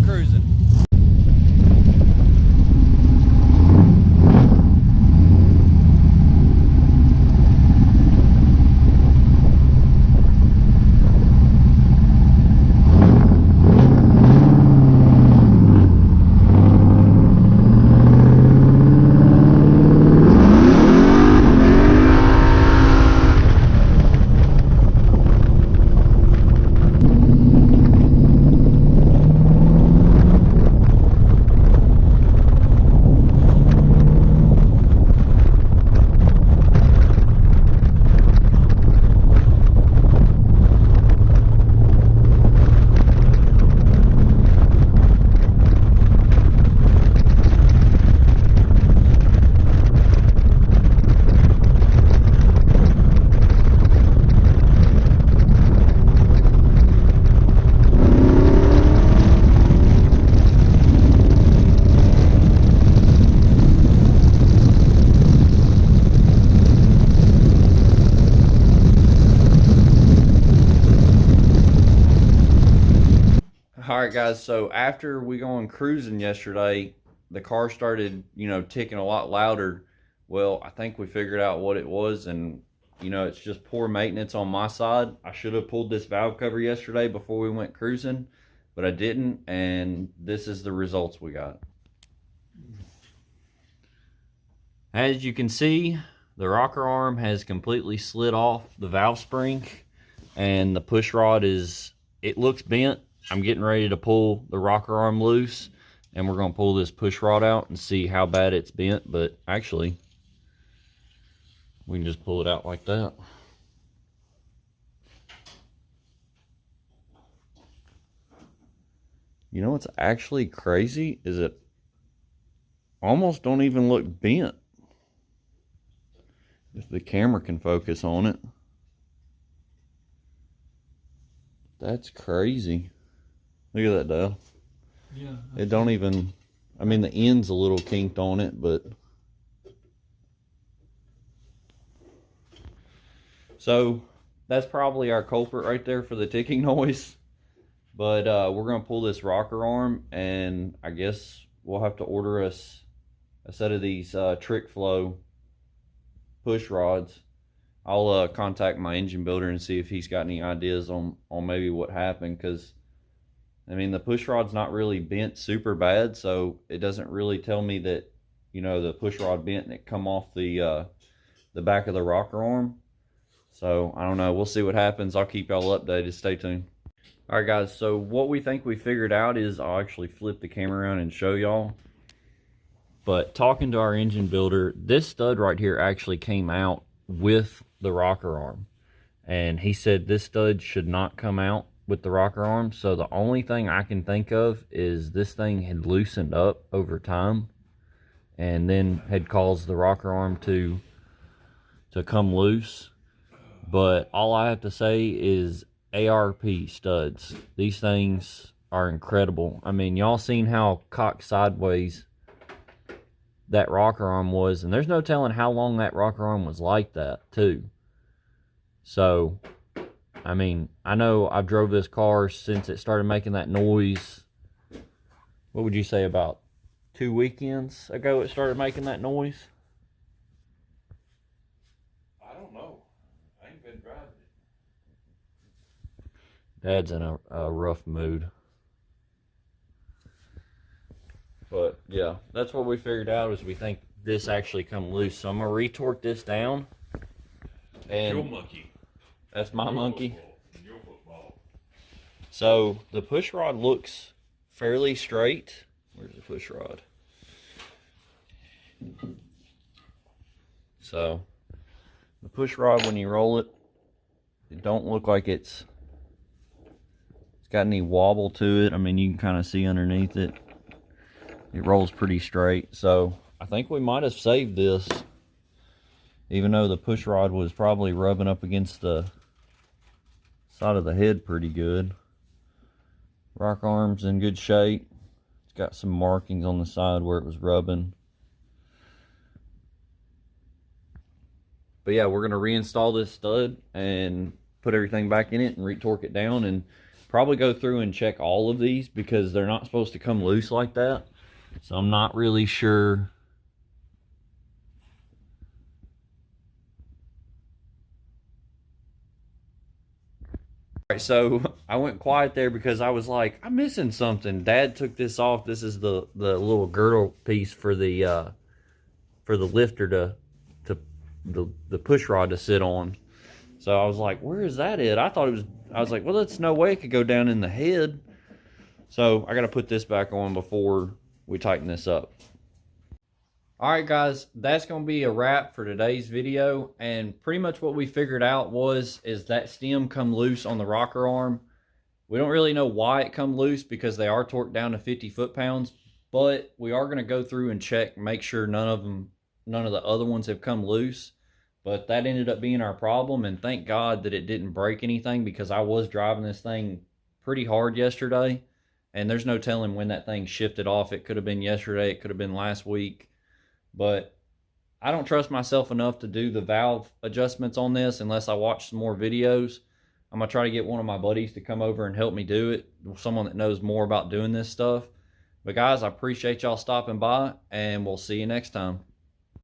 going cruising. Alright guys, so after we going cruising yesterday, the car started, ticking a lot louder. Well, I think we figured out what it was, and, it's just poor maintenance on my side. I should have pulled this valve cover yesterday before we went cruising, but I didn't, and this is the results we got. As you can see, the rocker arm has completely slid off the valve spring, and the push rod it looks bent. I'm getting ready to pull the rocker arm loose, and we're going to pull this push rod out and see how bad it's bent. But actually, we can just pull it out like that. You know what's actually crazy is it almost don't even look bent. If the camera can focus on it. That's crazy. Look at that, Dale. Yeah. It don't even, I mean, the end's a little kinked on it, but. So, that's probably our culprit right there for the ticking noise. But we're going to pull this rocker arm, and I guess we'll have to order us a set of these Trick Flow push rods. I'll contact my engine builder and see if he's got any ideas on maybe what happened, because I mean, the push rod's not really bent super bad, so it doesn't really tell me that, the push rod bent and it come off the back of the rocker arm. So, I don't know. We'll see what happens. I'll keep y'all updated. Stay tuned. Alright guys, so what we think we figured out is, I'll actually flip the camera around and show y'all. But talking to our engine builder, this stud right here actually came out with the rocker arm. And he said this stud should not come out with the rocker arm. So the only thing I can think of is this thing had loosened up over time and then had caused the rocker arm to come loose. But all I have to say is ARP studs. These things are incredible. I mean, y'all seen how cocked sideways that rocker arm was, and there's no telling how long that rocker arm was like that too. So I mean, I know I've drove this car since it started making that noise. What would you say, about 2 weekends ago it started making that noise? I don't know. I ain't been driving it. Dad's in a rough mood. But yeah, that's what we figured out, is we think this actually come loose. So I'm gonna retorque this down. And your monkey. That's my monkey. Your football. So the push rod looks fairly straight. Where's the push rod? So the push rod, when you roll it, it don't look like it's got any wobble to it. I mean, you can kind of see underneath it. It rolls pretty straight. So I think we might have saved this, even though the push rod was probably rubbing up against the side of the head pretty good. Rock arm's in good shape. It's got some markings on the side where it was rubbing. But yeah, we're going to reinstall this stud and put everything back in it and retorque it down and probably go through and check all of these because they're not supposed to come loose like that. So I'm not really sure. All right, so I went quiet there because I was like, I'm missing something. Dad took this off. This is the little girdle piece for the lifter to the push rod to sit on. So I was like, where is that at? I was like, well, there's no way it could go down in the head. So I got to put this back on before we tighten this up. All right, guys, that's going to be a wrap for today's video. And pretty much what we figured out is that stem come loose on the rocker arm. We don't really know why it come loose because they are torqued down to 50 foot-pounds. But we are going to go through and check, make sure none of the other ones have come loose. But that ended up being our problem, and thank God that it didn't break anything because I was driving this thing pretty hard yesterday, and there's no telling when that thing shifted off. It could have been yesterday, it could have been last week, but I don't trust myself enough to do the valve adjustments on this unless I watch some more videos. I'm going to try to get one of my buddies to come over and help me do it, someone that knows more about doing this stuff. But guys, I appreciate y'all stopping by, and we'll see you next time.